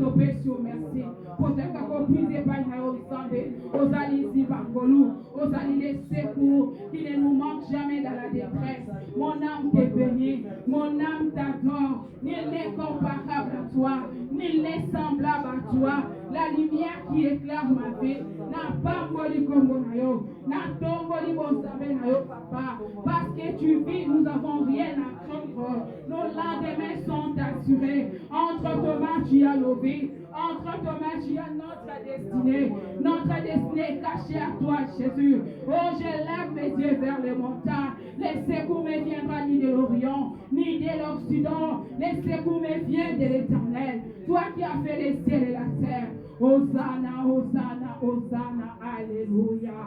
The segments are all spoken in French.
topé sur merci. Peut-être qu'on puisse épargner au santé, aux alliés ici par Golou, aux alliés les secours, qui ne nous manquent jamais dans la détresse. Mon âme t'est bénie, mon âme t'adore. Nul n'est comparable à toi, nul n'est semblable à toi. La lumière qui éclaire ma vie n'a pas volé comme Bonayo, n'a pas volé comme papa. Parce que tu vis, nous n'avons rien à craindre. Nos lendemains sont assurés. Entre tes mains, tu as nos vies. Entre tes mains, tu as notre destinée. Notre destinée est cachée à toi, Jésus. Oh, je lève mes yeux vers les montagnes. Les secours ne viendront ni de l'Orient, ni de l'Occident. Les secours me viennent de l'Éternel. Toi qui as fait les cieux et la terre. Hosanna, Hosanna, Hosanna, Alléluia.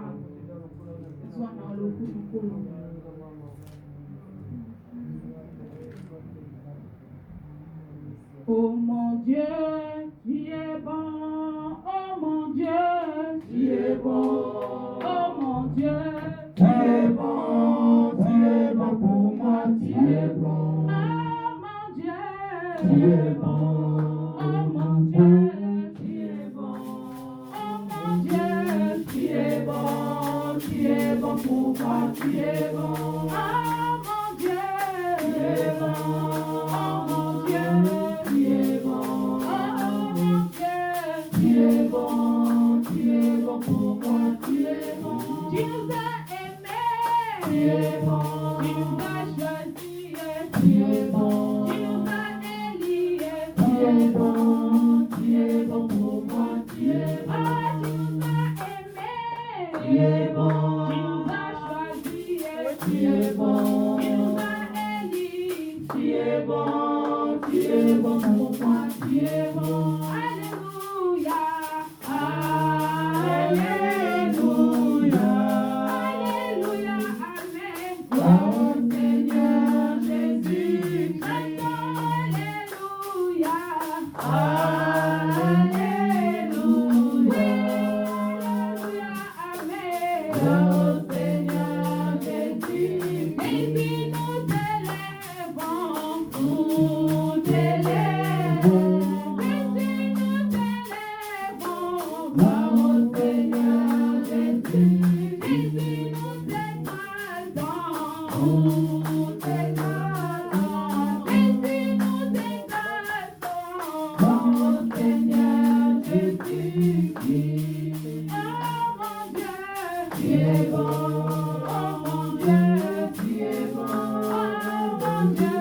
Oh mon Dieu, tu es bon. Oh mon Dieu, tu es bon. Oh mon Dieu, tu es bon pour moi, tu es bon. Oh mon Dieu, tu es bon. Oh mon Dieu, tu es bon. Oh mon Dieu, tu es bon pour moi, tu es bon. Oh mon Dieu, tu es bon. Oh mon Dieu, tu es bon. Oh mon Dieu, tu es bon pour moi, tu es bon. Tu nous as aimés, tu es bon. Tu nous as choisis, tu es bon. Tu nous as éliés, tu es bon pour moi, tu es bon. Ah, tu nous as aimés, tu es bon. Tu nous as choisis, tu es bon. Tu nous as élis, tu es bon pour moi, tu es bon. Alléluia, Alléluia, Alléluia, Amen. Gloire au Seigneur Jésus, Alléluia, Alléluia, Amen. Gloire au Seigneur Jésus, et puis nous t'élèvons, nous t'élèvons, et puis nous t'élèvons. Gloire au Seigneur Jésus, et puis nous t'exaltons, nous t'exaltons, et puis nous exaltons. Gloire au Seigneur Jésus-Christ. Oh mon Dieu, tu es bon. Oh mon Dieu, tu es bon. Oh mon Dieu,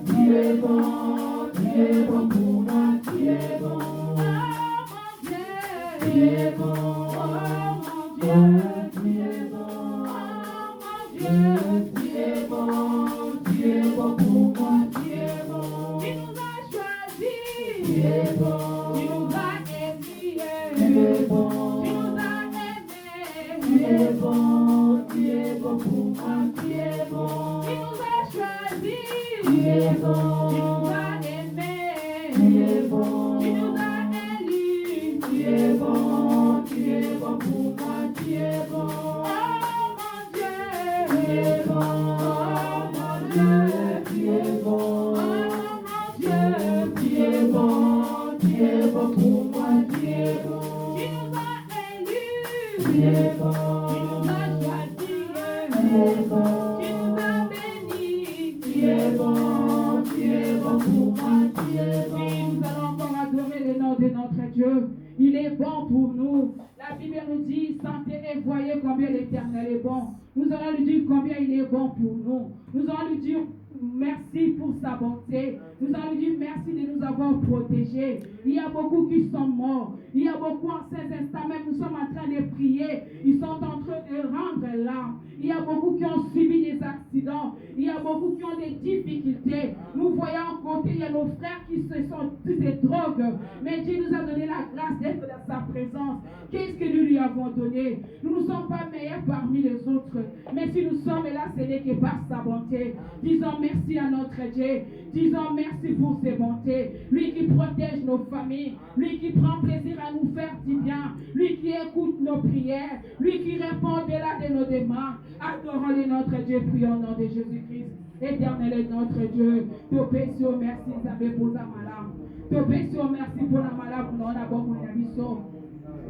tu es bon pour moi, tu es bon. Oh mon Dieu, tu es bon. Oh mon Dieu, tu es bon. Oh mon Dieu, tu es bon pour moi, tu es bon. Tu nous as choisis, tu es bon. Tu nous as éliés, tu es bon. Tu nous as aimés, tu es bon pour moi, tu es bon. Tu nous as choisis, tu es bon. Tu nous as aimés, tu es bon. Tu nous as élis, tu es bon pour moi, tu es bon. Oh mon Dieu, tu es bon. Oh mon Dieu, tu es bon. Oh mon Dieu, tu es bon pour moi, tu es bon. Tu nous as élus, tu es bon. Tu nous as choisis, tu es bon. Tu nous as bénis, tu es bon pour moi, tu es bon. Oui, nous allons encore adorer le nom de notre Dieu. Il est bon pour nous. La Bible nous dit, sentez et voyez combien l'Éternel est bon. Nous allons lui dire combien il est bon pour nous. Nous allons lui dire merci pour sa bonté. Nous allons lui dire merci de nous avoir protégés. Il y a beaucoup qui sont morts. Il y a beaucoup en ces instants même, nous sommes en train de prier. Ils sont en train de rendre l'âme. Il y a beaucoup qui ont subi des accidents. Il y a beaucoup qui ont des difficultés. Nous voyons à côté, il y a nos frères qui se droguent. Mais Dieu nous a donné la grâce d'être dans sa présence. Qu'est-ce que nous lui avons donné? Nous ne sommes pas meilleurs parmi les autres. Mais si nous sommes là, ce n'est que par sa bonté. Disons merci à notre Dieu. Disons merci pour ses bontés. Lui qui protège nos familles. Lui qui prend plaisir à nous faire du bien. Lui qui écoute nos prières. Lui qui répond au-delà de nos demandes. Adorons-le notre Dieu. Prions au nom de Jésus-Christ. Éternel est notre Dieu. Te pécio, merci, Isabelle, pour ta malade. Topesio, merci pour la malade, pour la bonne mission.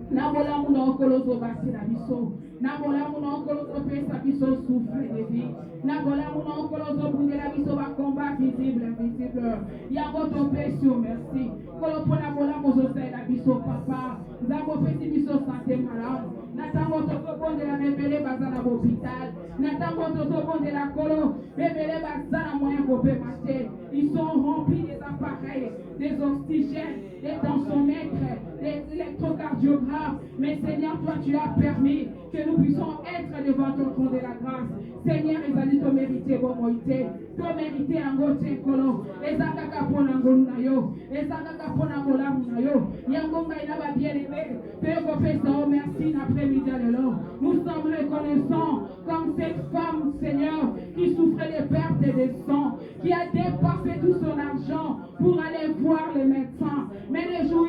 Namola mon coloso basi la biso. Namola mon coloso pesa biso souffle de vie. Namola mon coloso brûler la biso va combat visible, invisible. Yabo topesio, merci. Kolo pour namola mon osei la biso papa. Zabo pesi biso santé malade. Natango toto bon de la rebelle bazana l'hôpital. Natango toto bon de la colo. Rebelle bazana moyen pour pémater. Ils sont remplis des appareils, des oxygènes, des tensiomètres, des électrocardiogrammes. Mais Seigneur, toi tu as permis que nous puissions être devant ton trône de la grâce. Seigneur, ils allaient te mériter, bon moïté. Te mériter en gote kolo. Et ça kaka pona ngolunayo. Et ça kaka pona ngolamunayo. Yangonga inaba bien aimé. Pego pesa, merci l'après-midi de l'eau. Nous sommes reconnaissants comme cette femme, Seigneur, qui souffrait des pertes et des sangs, qui a dépassé tout son argent pour aller voir les médecins. Mais le jour où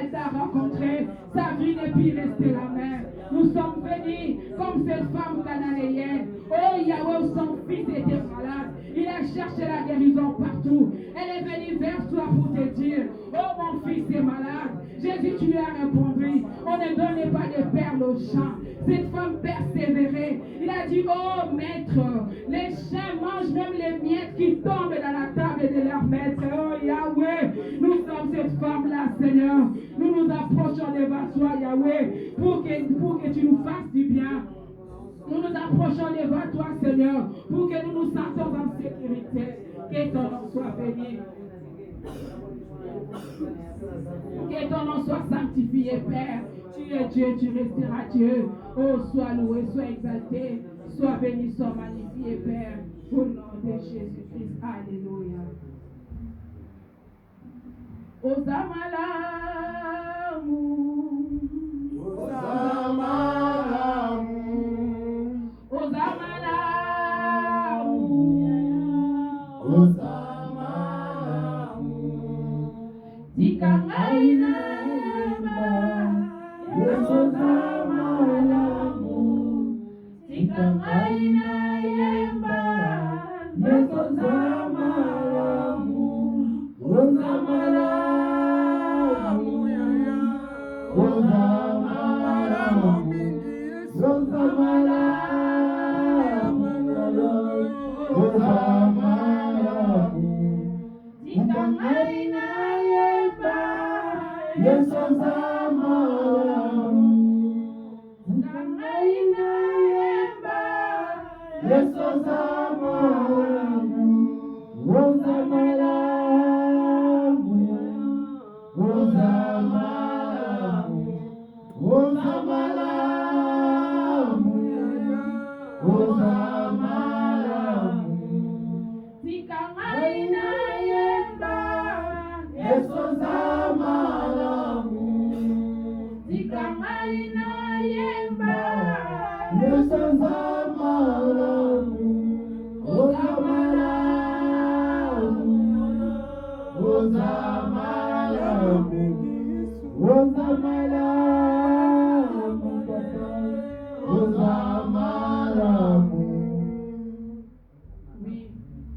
elle t'a rencontré, sa vie n'est plus restée la même. Nous sommes bénis comme cette femme cananéenne. Oh Yahweh, son fils était malade. Il a cherché la guérison partout. Elle est venue vers toi pour te dire, oh mon fils est malade. Jésus, tu lui as répondu, on ne donnait pas de perles aux champs. Cette femme persévérait. Il a dit, oh maître, les chiens mangent même les miettes qui tombent dans la table de leur maître. Oh Yahweh, nous sommes cette femme-là, Seigneur. Nous nous approchons devant toi, Yahweh, pour que tu nous fasses du bien. Nous nous approchons devant toi, Seigneur, pour que nous nous sentons en sécurité. Que ton nom soit béni. Que ton nom soit sanctifié, Père. Tu es Dieu, tu resteras Dieu. Oh, sois loué, sois exalté, sois béni, sois magnifié, Père. Au nom de Jésus-Christ. Alléluia. Osamalamu. Osamalamu. Osamalamu. Osamalamu. Tikangaina ema. Osamalamu. Tikangaina ema. Osamalamu. Osamalamu.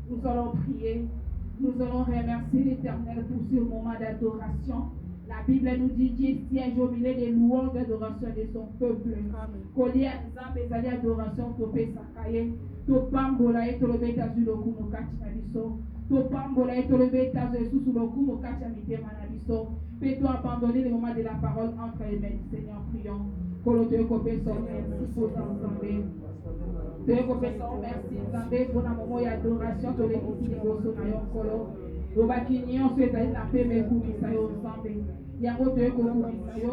Nous allons prier. Nous allons remercier l'Éternel pour ce moment d'adoration. La Bible nous dit Dieu siège au milieu des louanges d'adoration de son peuple. Koli azambe ezali adoration topesaka ye. Topambola ye tolobeta zwi lokumu kati na biso. Topambola ye tolobeta zwi lisusu lokumu kati ya mitema na biso. Peux-tu abandonner le moment de la parole entre les mains du Seigneur, prions. Kolo toyokopesa merci pour t'ensemble. Toyokopesa merci nzambe mpona momo ya adoration tolekisi liboso na yo nkolo. Lobaki nyonso ezali na pembe ekumisa yo nzambe. Yango toyekokumisa yo.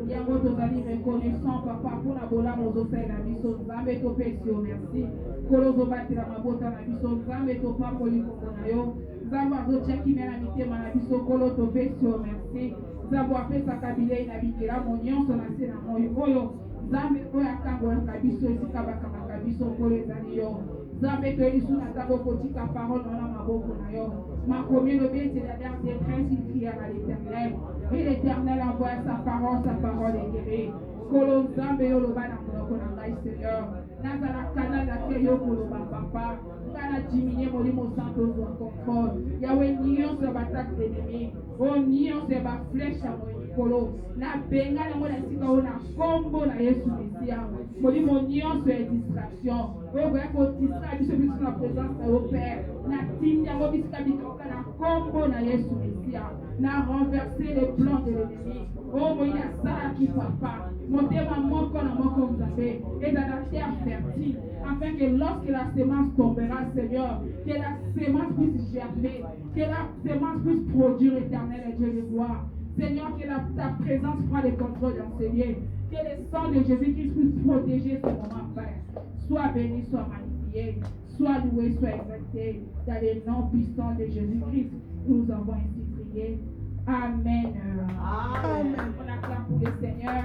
Yango tozali reconnaissant papa mpona bolamu ozosalela biso nzambe topesi yo merci. Kolo ozobatela mabota na biso nzambe topamboli kombo na yo. Nzambe azotia kimia na mitema na biso kolo topesi yo merci. Nzambe apesaka bilei na bikelamu nyonso na se na moi oyo. Nzambe oyo akangolaka biso esika bakamaka biso nkolo ezali yo. Nzambe toyebisu na nzambe okotika parole wana maboko na yo. Makomi elobi ete la détresse il crie à l'Éternel. Et l'Éternel envoie sa parole est guérie. Kolozambe yoloba na monoko na ngai Seigneur. Nazala kanada ke yo koloba papa. Kana diminuer molimo santo ozwa contrôle. Yahweh nyonso batak ennemi. Oh nyonso ba flèche ya moyikolo. Na benga na mona sika ona kombo na Yesu Mesia. Molimo nyonso ya distraction. Oyo boya ko distraire biso biso na présence na yo Père. Na tindi yango bisika bikoka na kombo na Yesu Mesia. Na renverser les plans de l'ennemi. Oh moïna sala ki papa. Motema moko na moko Nzambe. Et dans la terre fertile. Afin que lorsque la semence tombera, Seigneur, que la semence puisse germer, que la semence puisse produire, Éternel et Dieu de gloire. Seigneur, que ta présence prenne le contrôle d'enseigner, que le sang de Jésus-Christ puisse protéger ce moment, Père. Sois béni, sois magnifié, sois loué, sois exalté. Dans le nom puissant de Jésus-Christ, nous avons ainsi prié. Amen. Amen. On acclame pour le Seigneur.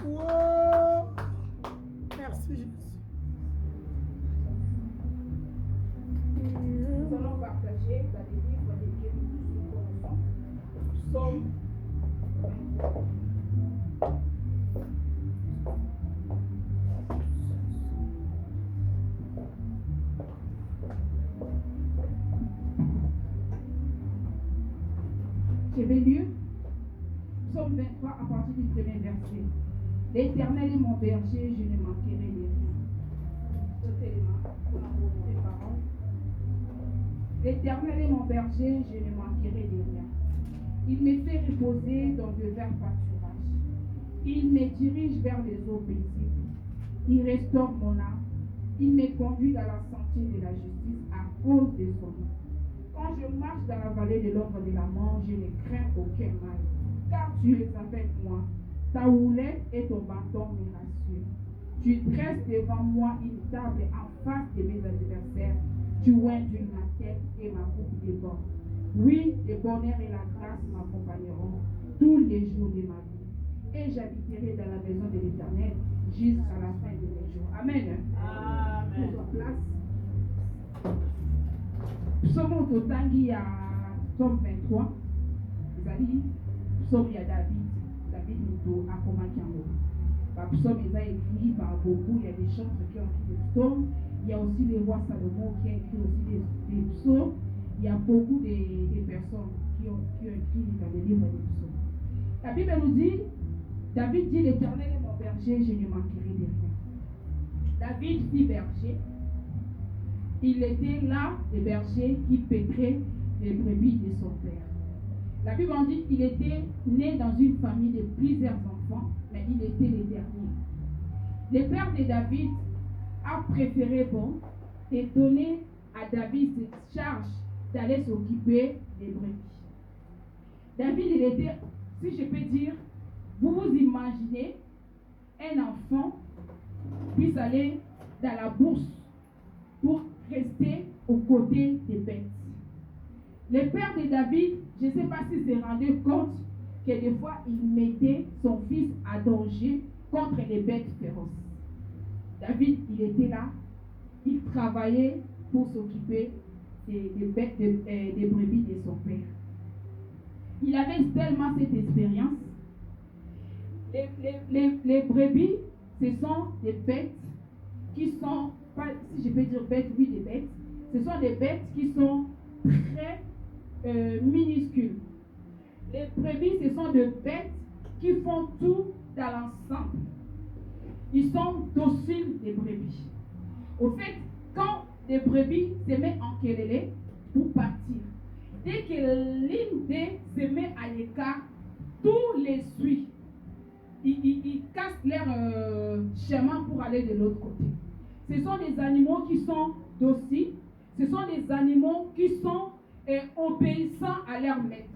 Wow. Merci Jésus. Nous allons partager dans les livres desquels nous connaissons. Psaume 23. Je vais lire Psaume 23 à partir du premier verset. L'Éternel est mon berger, je ne manquerai de rien. Ôtez les mains pour l'amour de tes paroles. L'Éternel est mon berger, je ne manquerai de rien. Il me fait reposer dans de verts pâturages. Il me dirige vers les eaux paisibles. Il restaure mon âme. Il me conduit dans la sentier de la justice à cause de son nom. Quand je marche dans la vallée de l'ombre de la mort, je ne crains aucun mal, car tu es avec moi. Ta houlette et ton bâton me rassurent. Tu dresses devant moi une table en face de mes adversaires. Tu oins ma tête et ma coupe déborde. Oui, le bonheur et la grâce m'accompagneront tous les jours de ma vie. Et j'habiterai dans la maison de l'Éternel jusqu'à la fin de mes jours. Amen. Amen. Prenons place. Psaume totangi ya Psaume 23. Ezali Psaume ya David. David Muto akomaki yango. Psaume eza écrit par beaucoup. Il y a des chantres qui ont écrit des psaumes. Il y a aussi le roi Salomon qui a écrit aussi des psaumes. Il y a beaucoup de personnes qui ont écrit dans les livres des psaumes. La Bible nous dit, David dit, l'Éternel est mon berger, je ne manquerai de rien. David fit berger. Il était là, le berger qui paîtrait les brebis de son père. La Bible en dit qu'il était né dans une famille de plusieurs enfants, mais il était le dernier. Le père de David a préféré et donné à David cette charge d'aller s'occuper des brebis. David, il était, si je peux dire, vous vous imaginez un enfant puisse aller dans la bourse pour rester aux côtés des bêtes. Le père de David, je ne sais pas s'il s'est rendu compte que des fois il mettait son fils à danger contre les bêtes féroces. David, il était là, il travaillait pour s'occuper des bêtes, des brebis de son père. Il avait tellement cette expérience. Les brebis, ce sont des bêtes qui sont, pas, si je peux dire bêtes, oui, des bêtes. Ce sont des bêtes qui sont très minuscules. Les brebis, ce sont des bêtes qui font tout dans l'ensemble. Ils sont dociles, les brebis. Au fait, quand les brebis se mettent en kélélé pour partir, dès que l'une d'eux se met à l'écart, tous les suivent. Ils cassent leur chemin pour aller de l'autre côté. Ce sont des animaux qui sont dociles. Ce sont des animaux qui sont obéissants à leur maître.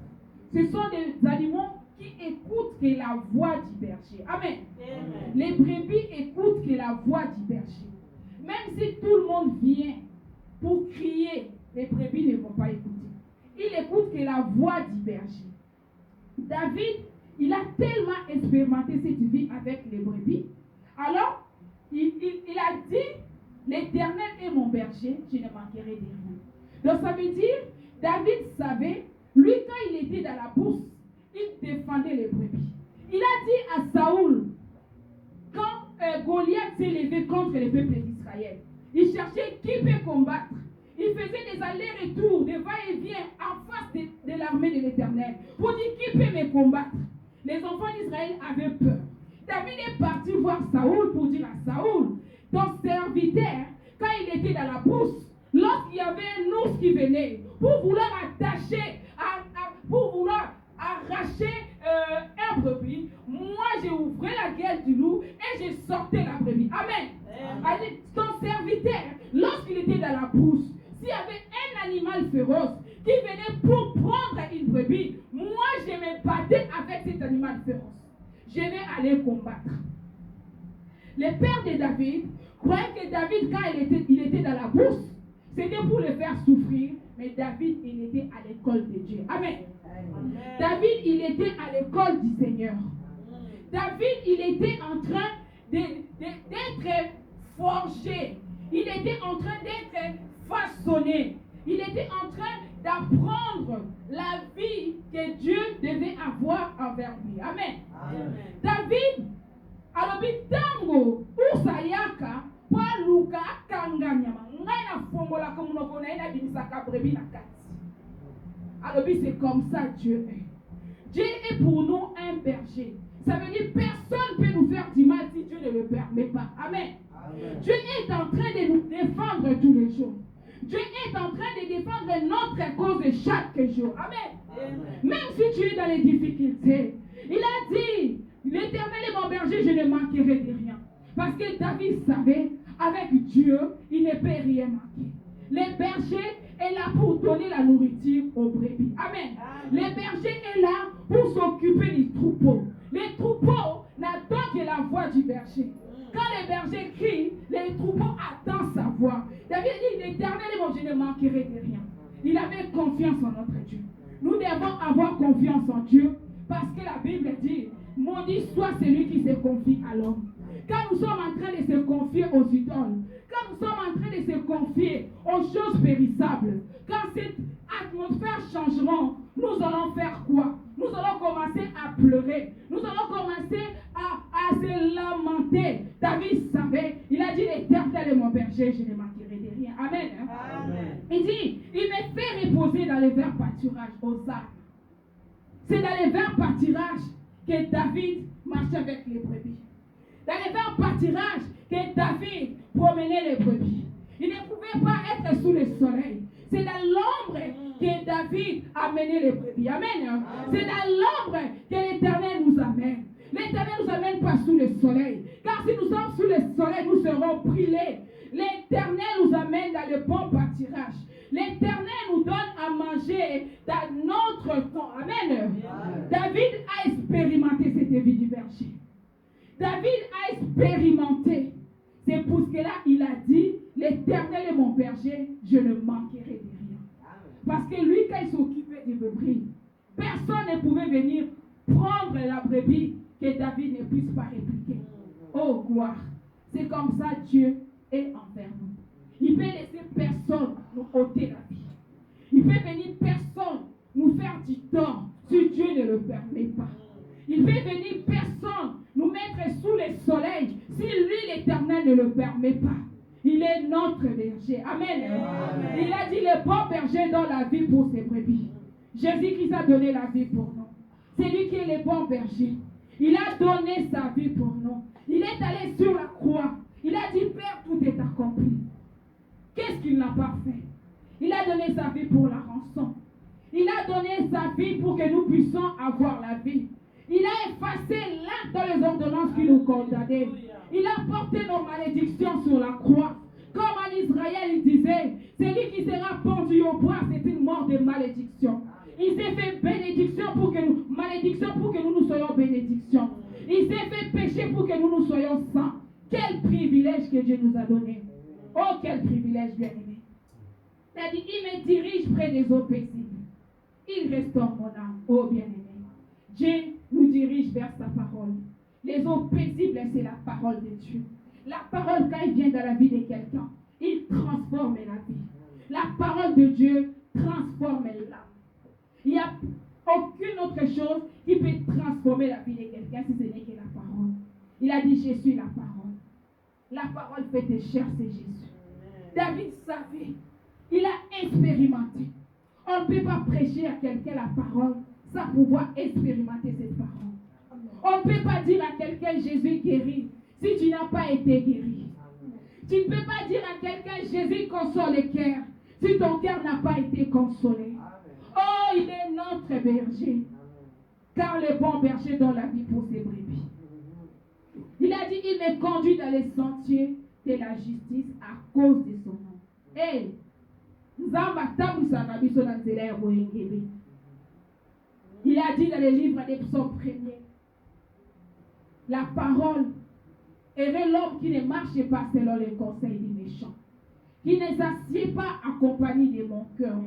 Ce sont des animaux qui écoutent que la voix du berger. Amen. Amen. Les brebis écoutent que la voix du berger. Même si tout le monde vient pour crier, les brebis ne vont pas écouter. Ils écoutent que la voix du berger. David, il a tellement expérimenté cette vie avec les brebis. Alors, il a dit, l'Éternel est mon berger, je ne manquerai de rien. Donc ça veut dire, David savait, lui quand il était dans la bourse, il défendait les brebis. Il a dit à Saoul, quand Goliath s'est levé contre les peuples d'Israël, il cherchait qui peut combattre. Il faisait des allers-retours, des va-et-vient en face de l'armée de l'Éternel pour dire qui peut me combattre. Les enfants d'Israël avaient peur. David est parti voir Saoul pour dire à Saoul, ton serviteur, quand il était dans la brousse, lorsqu'il y avait un ours qui venait pour vouloir attacher, pour vouloir arracher un brebis, moi j'ai ouvert la gueule du loup et j'ai sorti la brebis. Amen. Amen. Ton serviteur, lorsqu'il était dans la brousse, s'il y avait un animal féroce qui venait pour prendre une brebis, moi je me battais avec cet animal féroce. Je vais aller combattre. Le père de David croyait que David, quand il était dans la brousse, c'était pour le faire souffrir, mais David, il était à l'école de Dieu. Amen. Amen. David, il était à l'école du Seigneur. David, il était en train d'être forgé. Il était en train d'être façonné. Il était en train d'apprendre la vie que Dieu devait avoir envers lui. Amen. Amen. David, alobi tango usayaka paluka akanganyama ngai na fongola comme monoko na ina bimisaka brebis na kati. Alobi c'est comme ça Dieu est. Dieu est pour nous un berger. Ça veut dire personne ne peut nous faire du mal si Dieu ne le permet pas. Amen. Amen. Dieu est en train de nous défendre tous les jours. Dieu est en train de défendre notre cause chaque jour. Amen. Amen. Même si tu es dans les difficultés, il a dit, l'Éternel est mon berger, je ne manquerai de rien. Parce que David savait, avec Dieu, il ne peut rien manquer. Le berger est là pour donner la nourriture aux brebis. Amen. Amen. Le berger est là pour s'occuper du troupeau. Les troupeaux n'attendent que la voix du berger. Quand le berger crie, les troupeaux attendent sa voix. David dit, l'Éternel est mon, je ne manquerai de rien. Il avait confiance en notre Dieu. Nous devons avoir confiance en Dieu parce que la Bible dit, maudit soit celui qui se confie à l'homme. Quand nous sommes en train de se confier aux idoles, quand nous sommes en train de se confier aux choses périssables, quand cette atmosphère changera, nous allons faire quoi? Nous allons commencer à pleurer. Nous allons commencer à se lamenter. David savait, il a dit, l'Éternel est mon berger, je ne manquerai de rien. Amen. Amen. Il dit, il me fait reposer dans les verts pâturages aux arbres. C'est dans les verts pâturages que David marchait avec les brebis. Dans les verts pâturages que David promenait les brebis. Il ne pouvait pas être sous le soleil. C'est dans l'ombre que David a mené les brebis. Amen. Amen. C'est dans l'ombre que l'Éternel nous amène. L'Éternel ne nous amène pas sous le soleil. Car si nous sommes sous le soleil, nous serons brûlés. L'Éternel nous amène dans le bon pâturage. L'Éternel nous donne à manger dans notre temps. Amen. Amen. David a expérimenté cette vie du berger. David a expérimenté. C'est pour cela qu'il a dit, l'Éternel est mon berger, je ne manquerai de rien. Parce que lui, quand il s'occupait des brebis, personne ne pouvait venir prendre la brebis que David ne puisse pas répliquer. Oh, gloire. C'est comme ça Dieu est envers nous. Il peut laisser personne nous ôter la vie. Il peut venir personne nous faire du tort si Dieu ne le permet pas. Il peut venir personne nous mettre sous le soleil si lui, l'Éternel, ne le permet pas. Il est notre berger. Amen. Amen. Il a dit, le bon berger donne la vie pour ses brebis. Jésus-Christ a donné la vie pour nous. C'est lui qui est le bon berger. Il a donné sa vie pour nous. Il est allé sur la croix. Il a dit, Père, tout est accompli. Qu'est-ce qu'il n'a pas fait? Il a donné sa vie pour la rançon. Il a donné sa vie pour que nous puissions avoir la vie. Il a effacé l'acte dans les ordonnances qui nous condamnaient. Il a porté nos malédictions sur la croix. Comme en Israël, il disait, celui qui sera pendu au bois, c'est une mort de malédiction. Il s'est fait bénédiction pour que nous, malédiction pour que nous soyons bénédiction. Il s'est fait péché pour que nous soyons saints. Quel privilège que Dieu nous a donné. Oh, quel privilège, bien-aimé. Il a dit, il me dirige près des eaux paisibles. Il restaure mon âme. Oh, bien-aimé. Dieu nous dirige vers sa parole. Les eaux paisibles, c'est la parole de Dieu. La parole, quand il vient dans la vie de quelqu'un, il transforme la vie. La parole de Dieu transforme l'âme. Il y a aucune autre chose qui peut transformer la vie de quelqu'un si ce n'est que la parole. Il a dit, je suis la parole. La parole fait tes chairs, c'est Jésus. David savait, il a expérimenté. On ne peut pas prêcher à quelqu'un la parole sans pouvoir expérimenter cette parole. On ne peut pas dire à quelqu'un Jésus guérit si tu n'as pas été guéri. Tu ne peux pas dire à quelqu'un Jésus console le cœur si ton cœur n'a pas été consolé. Oh, il est notre berger. Car le bon berger donne la vie pour ses brebis. Il a dit, il me conduit dans les sentiers de la justice à cause de son nom. Hey, il a dit dans le livre des psaumes premiers, la parole est l'homme qui ne marche pas selon les conseils des méchants, qui ne s'assied pas accompagné de mon cœur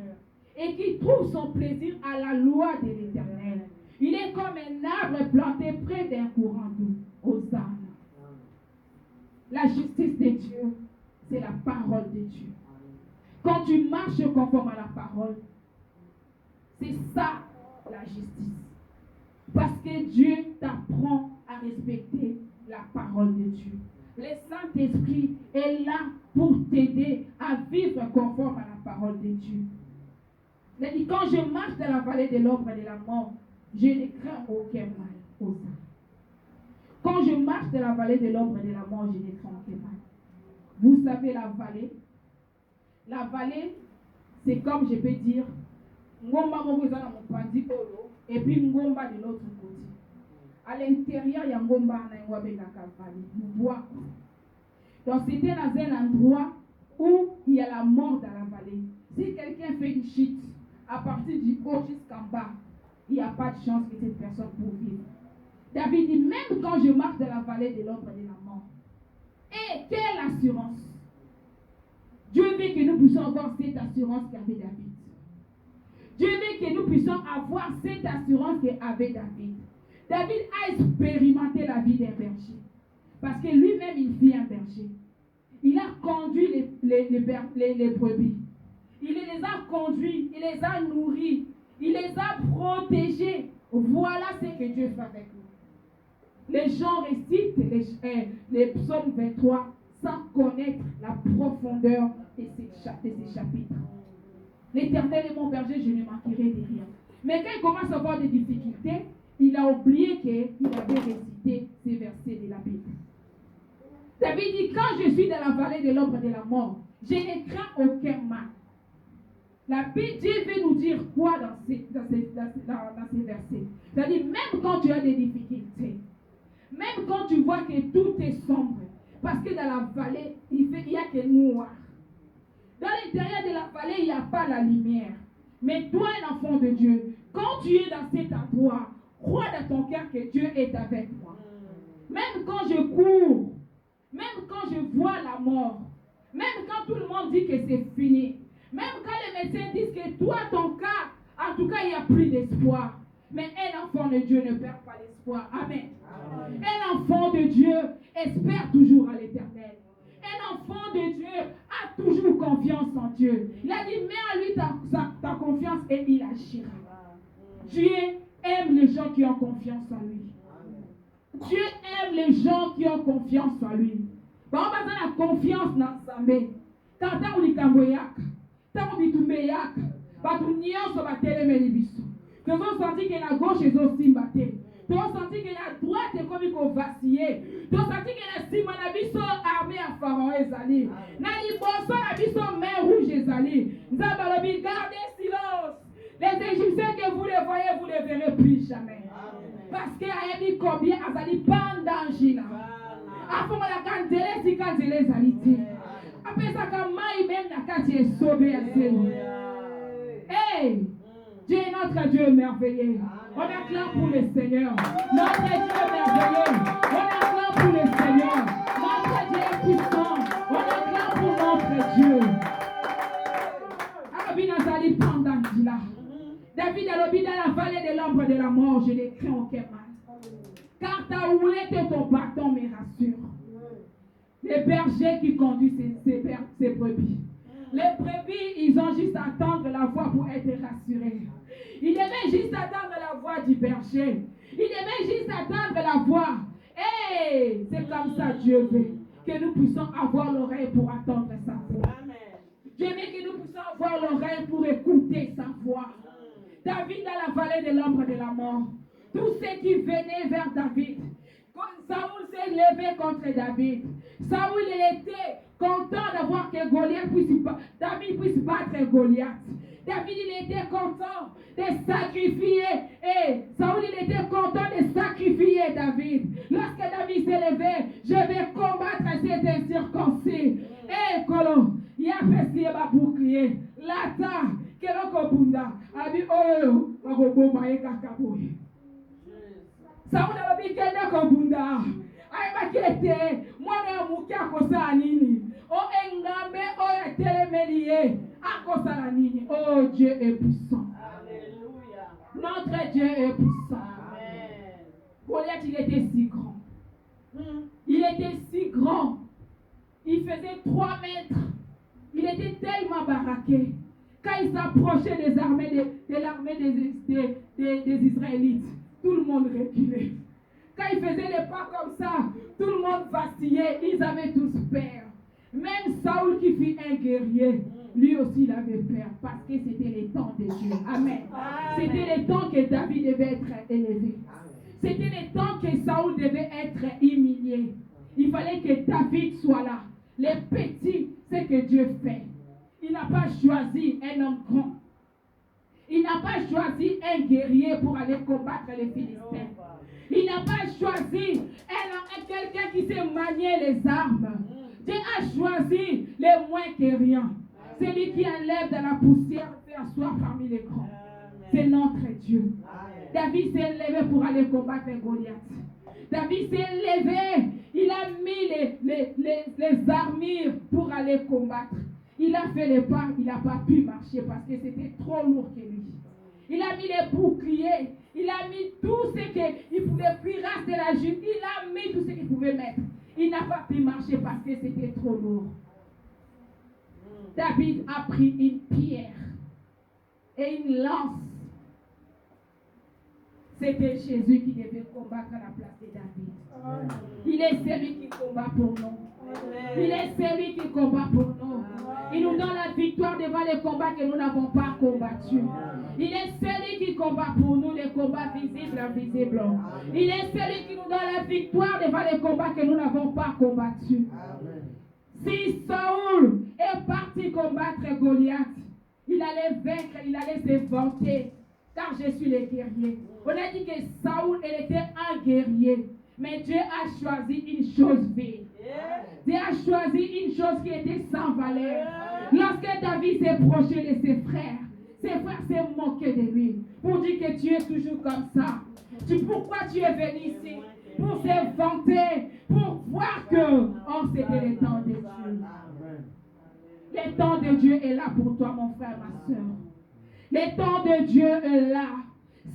et qui trouve son plaisir à la loi de l'Éternel. Il est comme un arbre planté près d'un courant d'eau. Hosanna. La justice de Dieu, c'est la parole de Dieu. Quand tu marches conforme à la parole, c'est ça la justice. Parce que Dieu t'apprend à respecter la parole de Dieu. Le Saint-Esprit est là pour t'aider à vivre conforme à la parole de Dieu. Il a dit, quand je marche dans la vallée de l'ombre et de la mort, je ne crains aucun mal. Hosanna. Quand je marche dans la vallée de l'ombre et de la mort, je ne crains aucun mal. Vous savez, la vallée, c'est comme je peux dire, Ngomba et puis Ngomba de l'autre côté. À l'intérieur, il y a Ngomba et vallée. Donc, c'était dans un endroit où il y a la mort dans la vallée. Si quelqu'un fait une chute, à partir du haut jusqu'en bas, il n'y a pas de chance que cette personne puisse vivre. David dit, même quand je marche dans la vallée de l'ombre et de la mort, et quelle assurance! Dieu veut que nous puissions avoir cette assurance qu'avait David. Dieu veut que nous puissions avoir cette assurance qu'avait David. David a expérimenté la vie d'un berger. Parce que lui-même, il fut un berger. Il a conduit les brebis. Il les a conduits, il les a nourris, il les a protégés. Voilà ce que Dieu fait avec nous. Les gens récitent les psaumes 23 sans connaître la profondeur de ces chapitres. L'Éternel est mon berger, je ne manquerai de rien. Mais quand il commence à avoir des difficultés, il a oublié qu'il avait récité ces versets de la Bible. David dit, quand je suis dans la vallée de l'ombre de la mort, je ne crains aucun mal. La Bible, Dieu veut nous dire quoi dans ces versets? C'est-à-dire, même quand tu as des difficultés, même quand tu vois que tout est sombre, parce que dans la vallée, il n'y a que noir. Dans l'intérieur de la vallée, il n'y a pas la lumière. Mais toi, un enfant de Dieu, quand tu es dans cet endroit, crois dans ton cœur que Dieu est avec moi. Même quand je cours, même quand je vois la mort, même quand tout le monde dit que c'est fini, même quand les médecins disent que toi, ton cas, en tout cas, il n'y a plus d'espoir. Mais un enfant de Dieu ne perd pas l'espoir. Amen. Amen. Un enfant de Dieu espère toujours à l'Éternel. Un enfant de Dieu a toujours confiance en Dieu. Il a dit, mets à lui ta confiance et il agira. Dieu aime les gens qui ont confiance en lui. Dieu aime les gens qui ont confiance en lui. On a la confiance dans sa main. Quand on dit tant bitumbeyak batu nyonso batelemeli biso tozosenti ke na gauche ezosimba te tozosenti ke na droite ekomi kovaciller tozosenti ke na nsima na biso armée ya pharaon ezali na liboso na biso main rouge ezali nzambe alobi gardez silence. Les Égyptiens que vous les voyez, vous ne les verrez plus jamais. Parce que ayebi combien azali pandangina afonga la kandele si kandele ezali te. Hey, Dieu est notre Dieu merveilleux. On acclame pour le Seigneur. Notre Dieu est merveilleux. On acclame pour le Seigneur. Notre Dieu est puissant. On acclame pour notre Dieu. David a lobby dans la vallée de l'ombre de la mort. Je ne crains aucun mal. Car ta houlette et ton bâton me rassurent. Les bergers qui conduisent ces brebis. Les brebis, ils ont juste à attendre la voix pour être rassurés. Ils devaient juste attendre du berger. Il devait juste attendre la voix. Et c'est comme ça Dieu veut que nous puissions avoir l'oreille pour attendre sa voix. Dieu veut que nous puissions avoir l'oreille pour écouter sa voix. David dans la vallée de l'ombre de la mort. Tous ceux qui venaient vers David. Quand Saoul s'est levé contre David. Saoul il était content d'avoir que David puisse battre Goliath. David il était content de sacrifier. Et Saoul il était content de sacrifier David. Lorsque David s'est levé, je vais combattre cet incirconcis. Et Colon, il a fait un bouclier. Lata, Keloko Bunda, Abi Oyo, Magoboma et Kakaboy. Saoul a dit que Bunda. Aïmakete, moi ne moukia kosa nini. O engambe o etelemelie. Akosa la nini. Oh Dieu est puissant. Alléluia. Notre Dieu est puissant. Amen. Goliath il était si grand. Il était si grand. Il faisait 3 mètres. Il était tellement baraqué. Quand il s'approchait des armées de l'armée des Israélites, tout le monde reculait. Quand il faisait les pas comme ça, tout le monde vacillait. Ils avaient tous peur. Même Saoul qui fut un guerrier, lui aussi il avait peur parce que c'était les temps de Dieu. Amen. C'était les temps que David devait être élevé. C'était les temps que Saoul devait être humilié. Il fallait que David soit là. Les petits, c'est que Dieu fait. Il n'a pas choisi un homme grand. Il n'a pas choisi un guerrier pour aller combattre les Philistins. Il n'a pas choisi quelqu'un qui sait manier les armes. Dieu a choisi les moins que rien. C'est lui qui enlève de la poussière et fait asseoir parmi les grands. C'est notre Dieu. David s'est levé pour aller combattre Goliath. David s'est levé. Il a mis les armures pour aller combattre. Il a fait les pas, il n'a pas pu marcher parce que c'était trop lourd que lui. Il a mis les boucliers, il a mis tout ce qu'il pouvait, cuirasse de la jupe, il a mis tout ce qu'il pouvait mettre. Il n'a pas pu marcher parce que c'était trop lourd. David a pris une pierre et une lance. C'était Jésus qui devait combattre à la place de David. Il est celui qui combat pour nous. Il est celui qui combat pour nous. Il nous donne la victoire devant les combats que nous n'avons pas combattus. Il est celui qui combat pour nous les combats visibles et invisibles. Il est celui qui nous donne la victoire devant les combats que nous n'avons pas combattus. Si Saoul est parti combattre Goliath, il allait vaincre, il allait se vanter, car je suis le guerrier. On a dit que Saoul, il était un guerrier. Mais Dieu a choisi une chose vile. Dieu a choisi une chose qui était sans valeur. Lorsque David s'est proché de ses frères s'est moqué de lui. Pour dire que tu es toujours comme ça. Pourquoi tu es venu ici? Pour se vanter, pour voir que c'était le temps de Dieu. Le temps de Dieu est là pour toi, mon frère, ma soeur. Le temps de Dieu est là.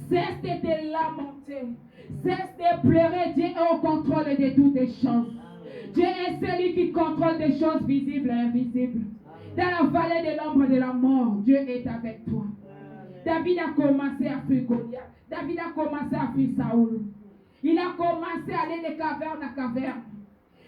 Cesse de te lamenter. Cesse de pleurer. Dieu est au contrôle de toutes les choses. Dieu est celui qui contrôle des choses visibles et invisibles. Dans la vallée de l'ombre de la mort, Dieu est avec toi. David a commencé à fuir Goliath. David a commencé à fuir Saoul. Il a commencé à aller de caverne à caverne.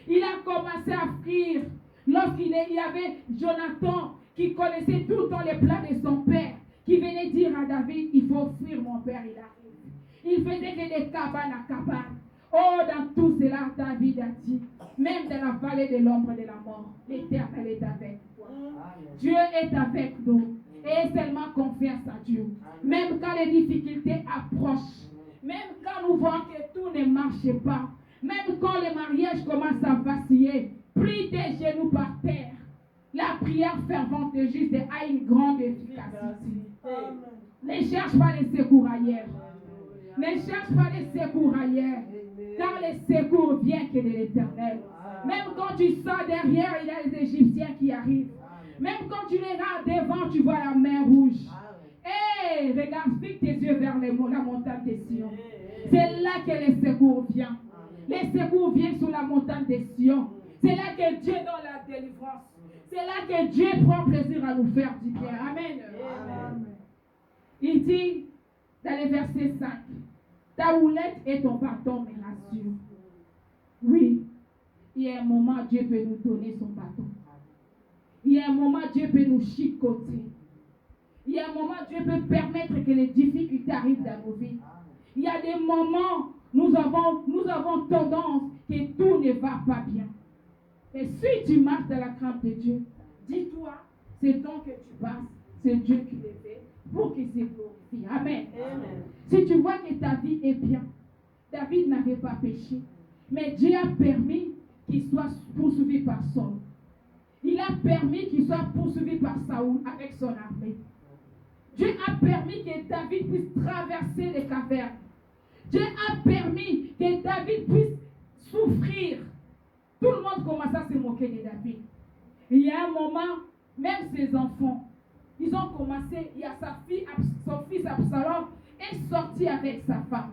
Il a commencé à fuir. Lorsqu'il y avait Jonathan qui connaissait tout le temps les plans de son père, qui venait dire à David, il faut fuir mon père, il arrive. Il faisait que des cabanes à cabanes. Oh, dans tout cela, David a dit, même dans la vallée de l'ombre de la mort, l'Éternel est avec toi. Dieu est avec nous. Et seulement confiance à Dieu. Même quand les difficultés approchent, même quand nous voyons que tout ne marche pas, même quand le mariage commence à vaciller, plie tes genoux par terre. La prière fervente de juste a une grande efficacité. Ne cherche pas les secours ailleurs. Ne cherche pas les secours ailleurs. Car les secours viennent que de l'Éternel. Même quand tu sors derrière, il y a les Égyptiens qui arrivent. Même quand tu regardes devant, tu vois la mer rouge. Hey, regarde, fixe tes yeux vers la montagne de Sion. C'est là que les secours viennent. Les secours viennent sur la montagne de Sion. C'est là que Dieu donne la délivrance. C'est là que Dieu prend plaisir à nous faire du bien. Amen. Amen. Il dit, dans le verset 5. Ta houlette et ton bâton me rassurent. Oui, il y a un moment, Dieu peut nous donner son bâton. Il y a un moment, Dieu peut nous chicoter. Il y a un moment, Dieu peut permettre que les difficultés arrivent dans nos vies. Il y a des moments, nous avons tendance que tout ne va pas bien. Mais si tu marches dans la crainte de Dieu, dis-toi, c'est donc que tu passes, c'est Dieu qui le fait pour qu'il se glorifie. Amen. Amen. Si tu vois que ta vie est bien, David n'avait pas péché, mais Dieu a permis qu'il soit poursuivi par Saul. Il a permis qu'il soit poursuivi par Saoul avec son armée. Dieu a permis que David puisse traverser les cavernes. Dieu a permis que David puisse souffrir. Tout le monde commence à se moquer de David. Il y a un moment, même ses enfants, ils ont commencé, il y a son fils Absalom est sorti avec sa femme.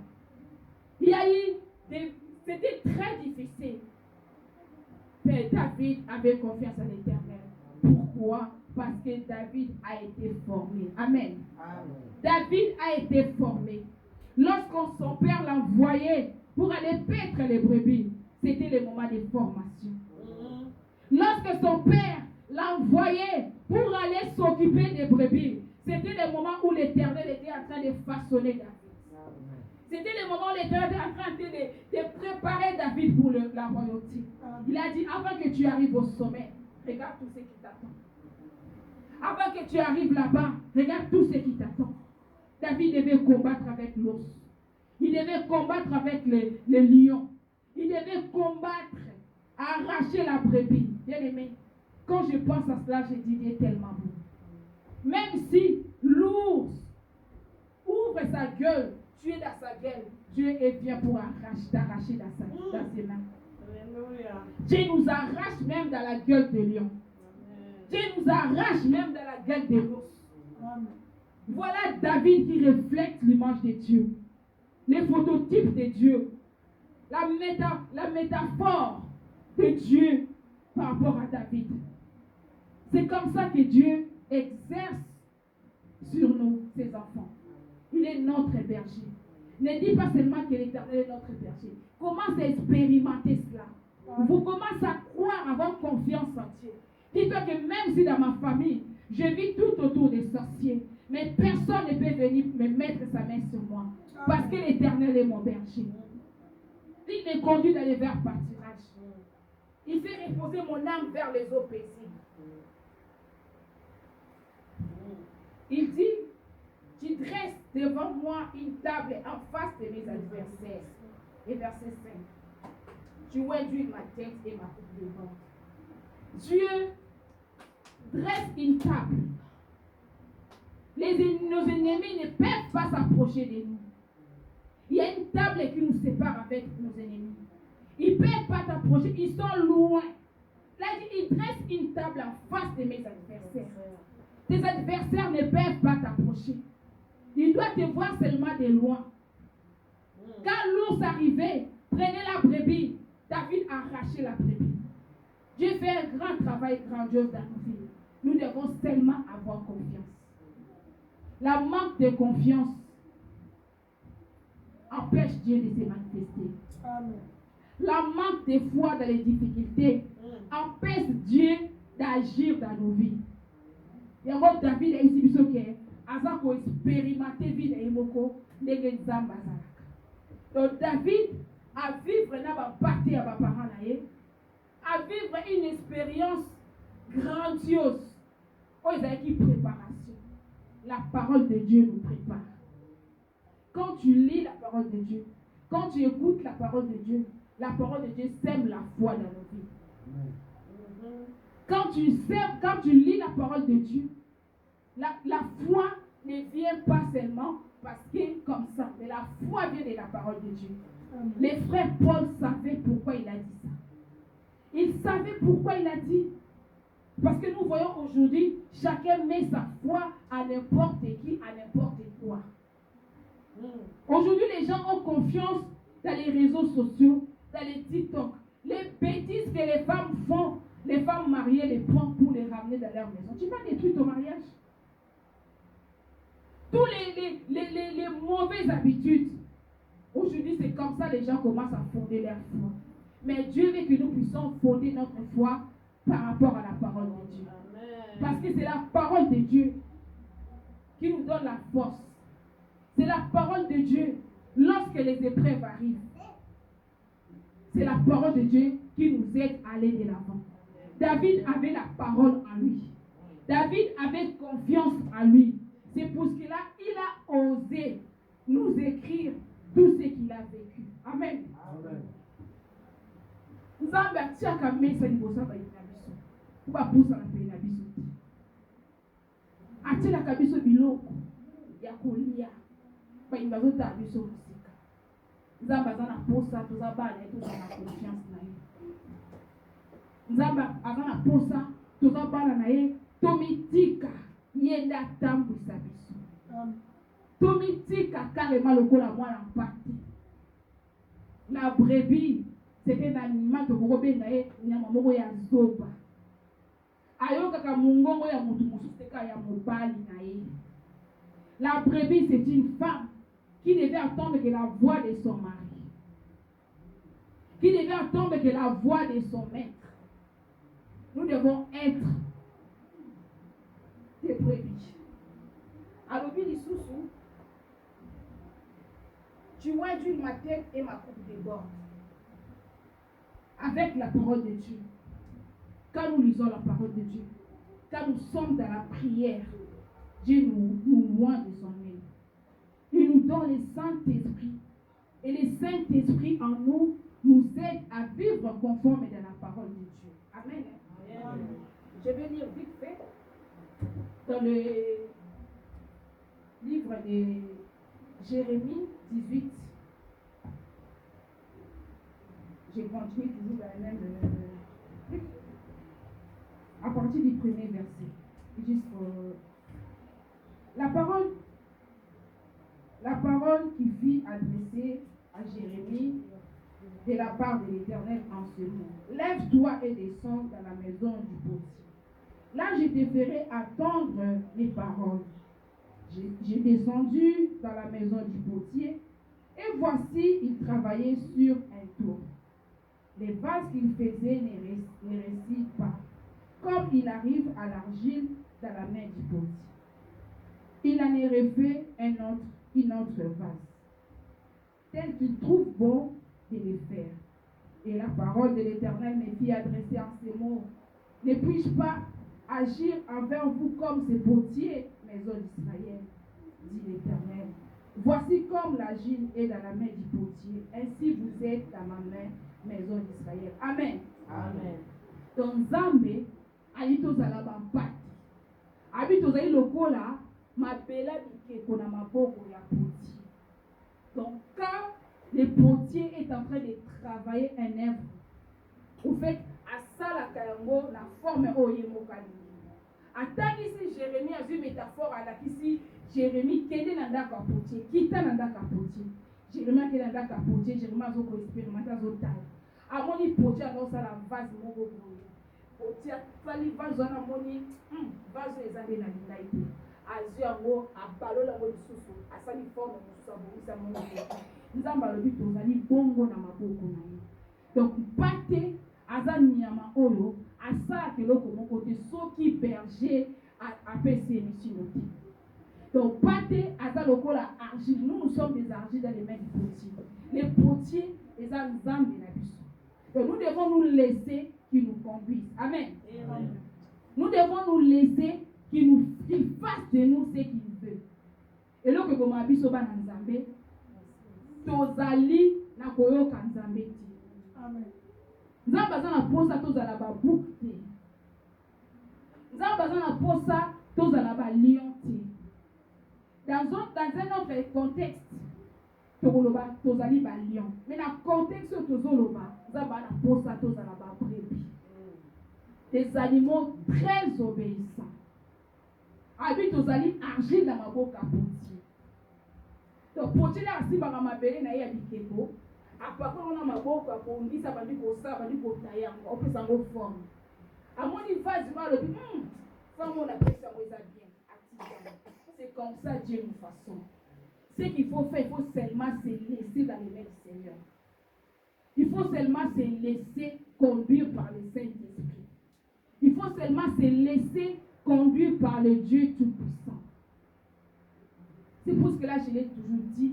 Il y a eu c'était très difficile. Mais David avait confiance en l'Éternel. Pourquoi? Parce que David a été formé. Amen. Amen. David a été formé. Lorsque son père l'envoyait pour aller paître les brebis, c'était le moment de formation. Lorsque son père l'envoyait pour aller s'occuper des brebis, c'était le moment où l'Éternel était en train de façonner David. C'était le moment où l'Éternel était en train de préparer David pour la royauté. Il a dit, avant que tu arrives au sommet, regarde tout ce qui t'attend. Avant que tu arrives là-bas, regarde tout ce qui t'attend. David devait combattre avec l'os. Il devait combattre avec les lions. Il devait combattre, arracher la brebis. Bien aimé, quand je pense à cela, je dis, il est tellement beau. Même si l'ours ouvre sa gueule, tu es dans sa gueule, Dieu vient pour t'arracher dans ses mains. Alléluia. Dieu nous arrache même dans la gueule de lion. Dieu nous arrache même dans la gueule de l'ours. Voilà David qui reflète l'image de Dieu. Les phototypes de Dieu. La métaphore de Dieu par rapport à David. C'est comme ça que Dieu exerce sur nous, ses enfants. Il est notre berger. Ne dis pas seulement que l'Éternel est notre berger. Commence à expérimenter cela. Vous commencez à croire, avoir confiance en Dieu. Dis-toi que même si dans ma famille, je vis tout autour des sorciers, mais personne ne peut venir me mettre sa main sur moi. Parce que l'Éternel est mon berger. Il me conduit dans les verts pâturages. Il fait reposer mon âme vers les eaux paisibles. Il dit, tu dresses devant moi une table en face de mes adversaires. Et verset 5. Tu induis ma tête et ma coupe de vin. Dieu dresse une table. Nos ennemis ne peuvent pas s'approcher de nous. Il y a une table qui nous sépare avec nos ennemis. Ils ne peuvent pas t'approcher, ils sont loin. Là, il dresse une table en face de mes adversaires. Tes adversaires ne peuvent pas t'approcher. Ils doivent te voir seulement de loin. Quand l'ours arrivait, prenez la brebis. David a arraché la brebis. Dieu fait un grand travail grandiose dans nos vies. Nous devons seulement avoir confiance. La manque de confiance empêche Dieu de se manifester. Amen. La manque de foi dans les difficultés empêche Dieu d'agir dans nos vies. Et moi, David a ici, il y a expérimenté vie de Imoko, les Zamba. Donc, David a vivre dans partie à mes parents, à vivre une expérience grandiose. Oh, ils ont une préparation. La parole de Dieu nous prépare. Quand tu lis la parole de Dieu, quand tu écoutes la parole de Dieu sème la foi dans nos vies. Quand tu lis la parole de Dieu, la foi ne vient pas seulement parce que comme ça, mais la foi vient de la parole de Dieu. Les frères Paul savaient pourquoi il a dit ça. Il savait pourquoi il a dit. Parce que nous voyons aujourd'hui, chacun met sa foi à n'importe qui, à n'importe quoi. Aujourd'hui, les gens ont confiance dans les réseaux sociaux, dans les TikTok. Les bêtises que les femmes font, les femmes mariées les prennent pour les ramener dans leur maison. Tu vas détruire ton mariage. tous les mauvaises habitudes. Aujourd'hui, c'est comme ça les gens commencent à fonder leur foi. Mais Dieu veut que nous puissions fonder notre foi par rapport à la parole de Dieu. Amen. Parce que c'est la parole de Dieu qui nous donne la force. C'est la parole de Dieu lorsque les épreuves arrivent. C'est la parole de Dieu qui nous aide à aller de l'avant. David avait la parole en lui. David avait confiance en lui. C'est pour cela qu'il a osé nous écrire tout ce qu'il a vécu. Amen. Amen. Nzambe atiaka mesa liboso bayina biso po bapusana pene na biso te. Atielaka biso biloko ya kolia bayini bazotala biso mosika. Nzambe aza na posa toza bana ye toza na confiance na ye. Nzambe aza na posa toza bana na ye tomitika ye nde atambwisa biso. Tomitika carrément lokola mwana mpate. La brebis, c'était un animal de Borobenga et Nyamamoko ya zoba. Ayokaka mungongo ya mutu musuteka ya mobali na ye. La brebis, c'est une femme qui devait attendre que la voix de son mari. Qui devait attendre que la voix de son maître. Nous devons être des brebis. Alors, Bilisusu, tu vois d'huile ma tête et ma coupe déborde. Avec la parole de Dieu. Quand nous lisons la parole de Dieu, quand nous sommes dans la prière, Dieu nous loin de son œil. Il nous donne le Saint-Esprit. Et le Saint-Esprit en nous aide à vivre conforme dans la parole de Dieu. Amen. Amen. Je vais lire vite fait dans le livre de Jérémie 18. Je continue toujours dans le même truc. À partir du premier verset. La parole qui fut adressée à Jérémie de la part de l'Éternel en ce mot. Lève-toi et descends dans la maison du potier. Là, je te ferai attendre mes paroles. J'ai descendu dans la maison du potier et voici, il travaillait sur un tour. Les vases qu'il faisait ne réussissent pas, comme il arrive à l'argile dans la main du potier. Il en est refait une autre vase, tel qu'il trouve bon de le faire. Et la parole de l'Éternel me fit adresser en ces mots. Ne puis-je pas agir envers vous comme ces potiers, maison d'Israël, dit l'Éternel. Voici comme l'argile est dans la main du potier, ainsi vous êtes dans ma main, maison d'Israël. Amen. Amen. Donc Nzambe alitozala bampati. Abi tozali lokola mabela bikeko na maboko ya potier. Donc quand le potier est en train de travailler un œuvre, au fait asalaka yango na forme oyo mokali. Atangisi Jérémie a vu métaphore alakisi Jérémie kende na ndako ya potier, kita na ndako ya potier. Jérémie kende na ndako ya potier, Jérémie azoko expérimenter azotala. Amoni potier azosala vase moko boye. Potier fali vase wana moni vase ezali na lingai te. Azwi yango abalola yango lisusu asali forme mosusu abongisa moni. Nzambe alobi tozali bongo na maboko na ye. Donc pate aza nyama oyo asalaka eloko moko te soki berger apesi émission te. Donc pate aza lokola argile. Nous sommes des argiles dans les mains du potier. Les potiers eza nzambe na biso. Donc nous devons nous laisser qu'il nous conduise. Amen. Amen. Nous devons nous laisser qu'il fasse de nous ce qu'il veut. Et là que comme abiso ba nzambe tozali na koyoka nzambe ti. Amen. Nzambe aza na posa tozala ba bouc te. Nzambe aza na posa tozala ba lion te. Dans un autre contexte, tozali ba lion. Mais dans le contexte tozoloba, nzambe na posa tozala ba brebis. Des animaux très obéissants. Abi tozali argile na maboka potier. Donc potier la asibaka mabele na ye ya bikeko. Apako na maboko akondisa bandi kosala bandi kotaya ngo opesa ngo forme. Amoni vase ba lobi famo na pesa ngo eza bien. Atika. C'est comme ça Dieu nous façonne. Ce qu'il faut faire, il faut seulement se laisser dans les mains du Seigneur. Il faut seulement se laisser conduire par le Saint-Esprit. Il faut seulement se laisser conduire par le Dieu Tout-Puissant. C'est pour cela que je l'ai toujours dit.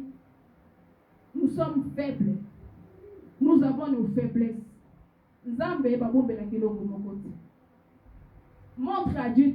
Nous sommes faibles. Nous avons nos faiblesses. Montre à Dieu